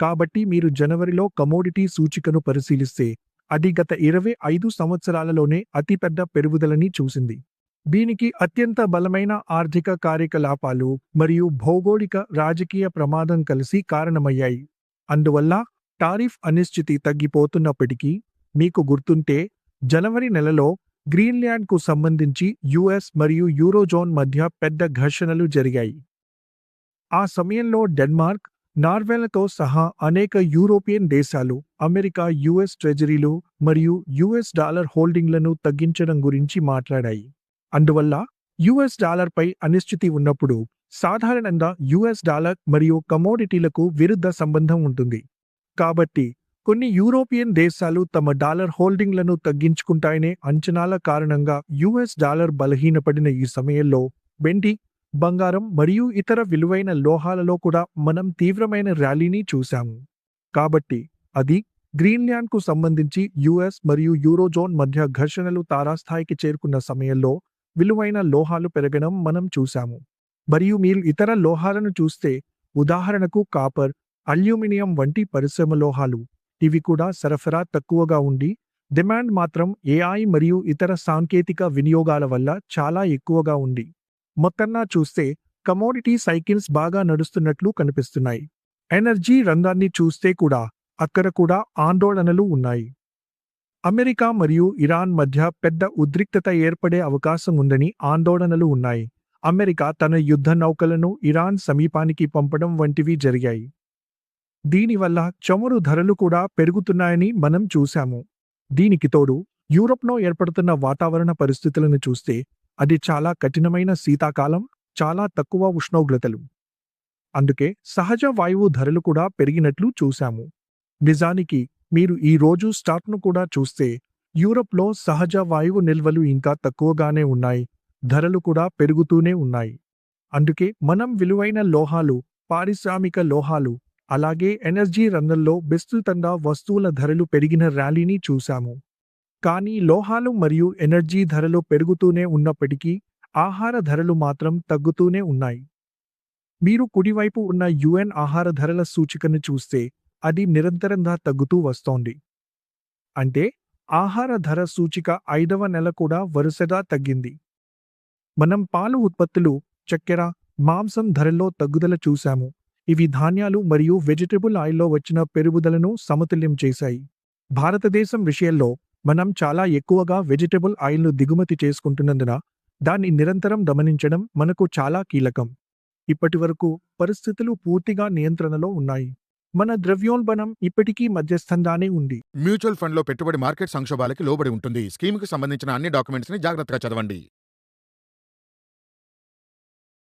కాబట్టి మీరు జనవరిలో కమోడిటీ సూచికను పరిశీలిస్తే అది గత 25 సంవత్సరాలలోనే అతిపెద్ద పెరుగుదలని చూసింది. దీనికి అత్యంత బలమైన ఆర్థిక కార్యకలాపాలు మరియు భౌగోళిక రాజకీయ ప్రమాదం కలిసి కారణమయ్యాయి. అందువల్ల టారిఫ్ అనిశ్చితి తగ్గిపోతున్నప్పటికీ, మీకు గుర్తుంటే జనవరి నెలలో గ్రీన్లాండ్కు సంబంధించి యుఎస్ మరియు యూరోజోన్ మధ్య పెద్ద ఘర్షణలు జరిగాయి. ఆ సమయంలో డెన్మార్క్, నార్వేలతో సహా అనేక యూరోపియన్ దేశాలు అమెరికా యుఎస్ ట్రెజరీలు మరియు యుఎస్ డాలర్ హోల్డింగ్లను తగ్గించడం గురించి మాట్లాడాయి. అందువల్ల యుఎస్ డాలర్పై అనిశ్చితి ఉన్నప్పుడు సాధారణంగా యుఎస్ డాలర్ మరియు కమోడిటీలకు విరుద్ధ సంబంధం ఉంటుంది. కాబట్టి కొన్ని యూరోపియన్ దేశాలు తమ డాలర్ హోల్డింగ్లను తగ్గించుకుంటాయనే అంచనాల కారణంగా యుఎస్ డాలర్ బలహీనపడిన ఈ సమయంలో వెండి, బంగారం మరియు ఇతర విలువైన లోహాలలో కూడా మనం తీవ్రమైన ర్యాలీని చూశాము. కాబట్టి అది గ్రీన్లాండ్కు సంబంధించి యుఎస్ మరియు యూరోజోన్ మధ్య ఘర్షణలు తారాస్థాయికి చేరుకున్న సమయంలో విలువైన లోహాలు పెరగడం మనం చూశాము. మరియు మీరు ఇతర లోహాలను చూస్తే, ఉదాహరణకు కాపర్, అల్యూమినియం వంటి పరిశ్రమ లోహాలు, ఇవి కూడా సరఫరా తక్కువగా ఉండి డిమాండ్ మాత్రం ఏఐ మరియు ఇతర సాంకేతిక వినియోగాల వల్ల చాలా ఎక్కువగా ఉంది. మొత్తంగా చూస్తే కమోడిటీ సైకిల్స్ బాగా నడుస్తున్నట్లు కనిపిస్తున్నాయి. ఎనర్జీ రంగాన్ని చూస్తే కూడా అక్కడ కూడా ఆందోళనలు ఉన్నాయి. అమెరికా మరియు ఇరాన్ మధ్య పెద్ద ఉద్రిక్తత ఏర్పడే అవకాశం ఉందని ఆందోళనలు ఉన్నాయి. అమెరికా తన యుద్ధ నౌకలను ఇరాన్ సమీపానికి పంపడం వంటివి జరిగాయి. దీనివల్ల చమురు ధరలు కూడా పెరుగుతున్నాయని మనం చూశాము. దీనికి తోడు యూరప్లో ఏర్పడుతున్న వాతావరణ పరిస్థితులను చూస్తే అది చాలా కఠినమైన శీతాకాలం, చాలా తక్కువ ఉష్ణోగ్రతలు. అందుకే సహజ వాయువు ధరలు కూడా పెరిగినట్లు చూశాము. నిజానికి మీరు ఈ రోజు స్టాక్ను కూడా చూస్తే యూరప్లో సహజ వాయువు నిల్వలు ఇంకా తక్కువగానే ఉన్నాయి, ధరలు కూడా పెరుగుతూనే ఉన్నాయి. అందుకే మనం విలువైన లోహాలు, పారిశ్రామిక లోహాలు, అలాగే ఎనర్జీ రంగంలో విస్తృతంగా వస్తువుల ధరలు పెరిగిన ర్యాలీని చూశాము. కానీ లోహాలు మరియు ఎనర్జీ ధరలు పెరుగుతూనే ఉన్నప్పటికీ ఆహార ధరలు మాత్రం తగ్గుతూనే ఉన్నాయి. మీరు కుడివైపు ఉన్న యుఎన్ ఆహార ధరల సూచికను చూస్తే అది నిరంతరంగా తగ్గుతూ వస్తోంది. అంటే ఆహార ధర సూచిక 5వ నెల కూడా వరుసగా తగ్గింది. మనం పాలు ఉత్పత్తులు, చక్కెర, మాంసం ధరల్లో తగ్గుదల చూశాము. ఇవి ధాన్యాలు మరియు వెజిటబుల్ ఆయిల్లో వచ్చిన పెరుగుదలను సమతుల్యం చేశాయి. భారతదేశం విషయంలో మనం చాలా ఎక్కువగా వెజిటబుల్ ఆయిల్ను దిగుమతి చేసుకుంటున్నందున దాన్ని నిరంతరం గమనించడం మనకు చాలా కీలకం. ఇప్పటివరకు పరిస్థితులు పూర్తిగా నియంత్రణలో ఉన్నాయి. మన ద్రవ్యోల్బణం ఇప్పటికీ మధ్యస్థంగానే ఉంది. మ్యూచువల్ ఫండ్లో పెట్టుబడి మార్కెట్ సంక్షోభాలకి లోబడి ఉంటుంది. స్కీమ్కి సంబంధించిన అన్ని డాక్యుమెంట్స్ని జాగ్రత్తగా చదవండి.